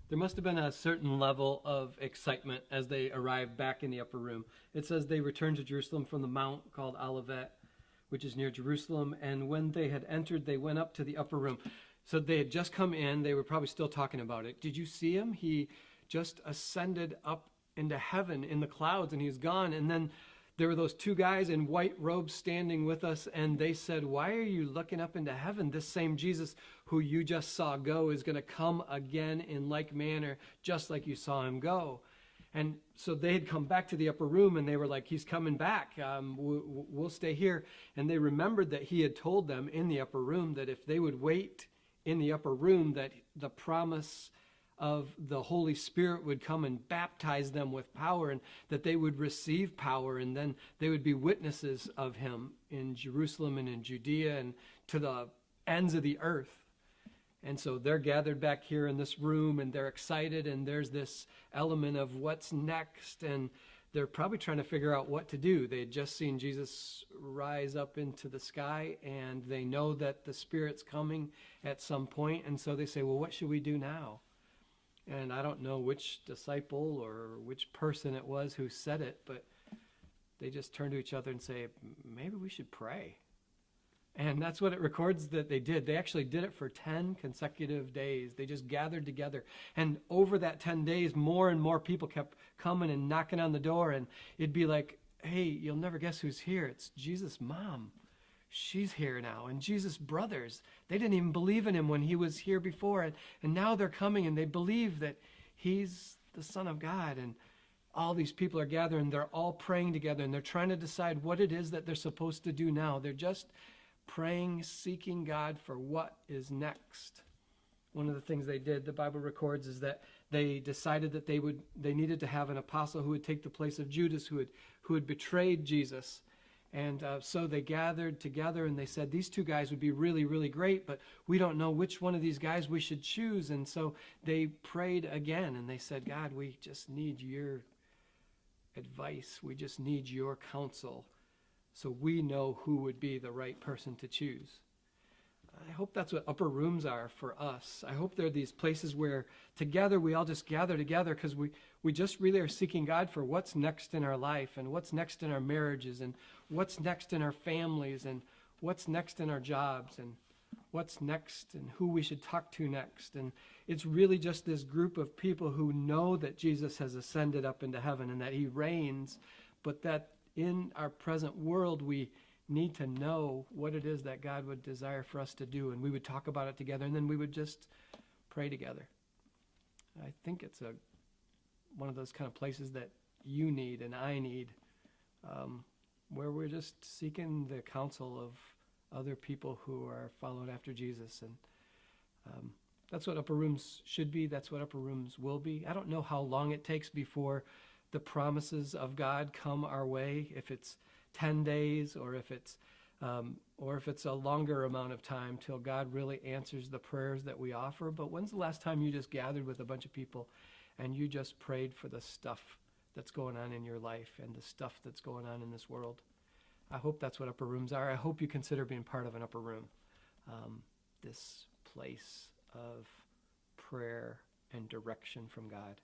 There must have been a certain level of excitement as they arrived back in the upper room. It says they returned to Jerusalem from the mount called Olivet, which is near Jerusalem. And when they had entered, they went up to the upper room. So they had just come in. They were probably still talking about it. Did you see him? He just ascended up into heaven in the clouds, and he's gone. And then there were those two guys in white robes standing with us, and they said, why are you looking up into heaven? This same Jesus who you just saw go is going to come again in like manner, just like you saw him go. And so they had come back to the upper room, and they were like, he's coming back. We'll stay here. And they remembered that he had told them in the upper room that if they would wait in the upper room, that the promise of the Holy Spirit would come and baptize them with power, and that they would receive power, and then they would be witnesses of him in Jerusalem and in Judea and to the ends of the earth. And so they're gathered back here in this room, and they're excited, and there's this element of what's next, and they're probably trying to figure out what to do. They had just seen Jesus rise up into the sky, and they know that the Spirit's coming at some point, and so they say, well, what should we do now? And I don't know which disciple or which person it was who said it, but they just turn to each other and say, maybe we should pray. And that's what it records that they did. They actually did it for 10 consecutive days. They just gathered together. And over that 10 days, more and more people kept coming and knocking on the door. And it'd be like, hey, you'll never guess who's here. It's Jesus' mom. She's here now. And Jesus' brothers, they didn't even believe in him when he was here before. And now they're coming, and they believe that he's the Son of God. And all these people are gathering. They're all praying together, and they're trying to decide what it is that they're supposed to do now. They're just praying, seeking God for what is next. One of the things they did, the Bible records, is that they decided that they needed to have an apostle who would take the place of Judas, who had betrayed Jesus. And so they gathered together, and they said, these two guys would be really, really great, but we don't know which one of these guys we should choose. And so they prayed again, and they said, God, we just need your advice. We just need your counsel, so we know who would be the right person to choose. I hope that's what upper rooms are for us. I hope they're these places where together we all just gather together because we just really are seeking God for what's next in our life, and what's next in our marriages, and what's next in our families, and what's next in our jobs, and what's next, and who we should talk to next. And it's really just this group of people who know that Jesus has ascended up into heaven and that he reigns, but that in our present world we need to know what it is that God would desire for us to do, and we would talk about it together, and then we would just pray together. I think it's one of those kind of places that you need and I need, where we're just seeking the counsel of other people who are following after Jesus. And that's what upper rooms should be. That's what upper rooms will be. I don't know how long it takes before the promises of God come our way, if it's 10 days or if it's a longer amount of time till God really answers the prayers that we offer. But when's the last time you just gathered with a bunch of people and you just prayed for the stuff that's going on in your life and the stuff that's going on in this world? I hope that's what upper rooms are. I hope you consider being part of an upper room, this place of prayer and direction from God.